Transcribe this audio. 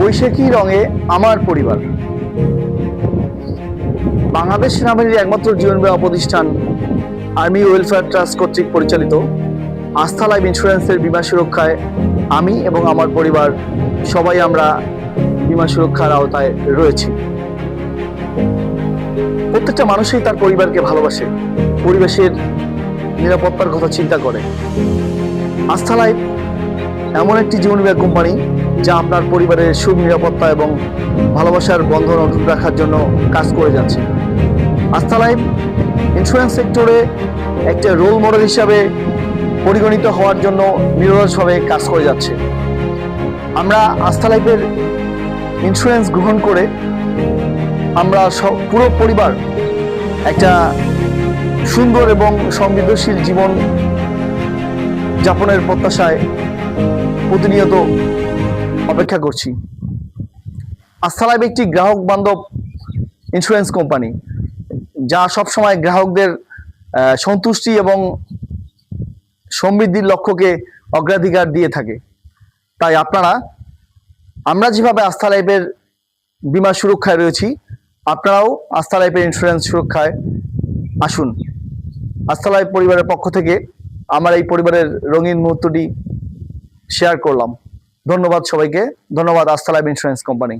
বৈশাখী রঙে আমার পরিবার। বাংলাদেশ সেনাবাহিনীর একমাত্র জীবন বীমা প্রতিষ্ঠান আর্মি ওয়েলফেয়ার ট্রাস্ট কর্তৃক পরিচালিত আস্থা লাইফ ইন্স্যুরেন্সের বীমা সুরক্ষায় আমি এবং আমার পরিবার সবাই আমরা বীমা সুরক্ষার আওতায় রয়েছি। প্রত্যেকটা মানুষই তার পরিবারকে ভালোবাসে, পরিবেশের নিরাপত্তার কথা চিন্তা করে। আস্থা লাইফ এমন একটি জীবন বীমা কোম্পানি যা আপনার পরিবারের সুখ, নিরাপত্তা এবং ভালোবাসার বন্ধন অটুট রাখার জন্য কাজ করে যাচ্ছে। আস্থা লাইফ ইন্স্যুরেন্স সেক্টরে একটা রোল মডেল হিসাবে পরিগণিত হওয়ার জন্য নিরলসভাবে কাজ করে যাচ্ছে। আমরা আস্থা লাইফের ইন্স্যুরেন্স গ্রহণ করে আমরা পুরো পরিবার একটা সুন্দর এবং সমৃদ্ধশীল জীবন যাপনের প্রত্যাশায় প্রতিনিয়ত অপেক্ষা করছি। আস্থা লাইফ একটি গ্রাহক বান্ধব ইন্স্যুরেন্স কোম্পানি যা সবসময় গ্রাহকদের সন্তুষ্টি এবং সমৃদ্ধির লক্ষ্যকে অগ্রাধিকার দিয়ে থাকে। তাই আমরা যেভাবে আস্থা লাইফের বীমা সুরক্ষায় রয়েছি, আপনারাও আস্থা লাইফের ইন্স্যুরেন্স সুরক্ষায় আসুন। আস্থা লাইফ পরিবারের পক্ষ থেকে আমার এই পরিবারের রঙিন মুহূর্তটি শেয়ার করলাম। ধন্যবাদ সবাইকে। ধন্যবাদ আস্থা লাইফ ইন্স্যুরেন্স কোম্পানি।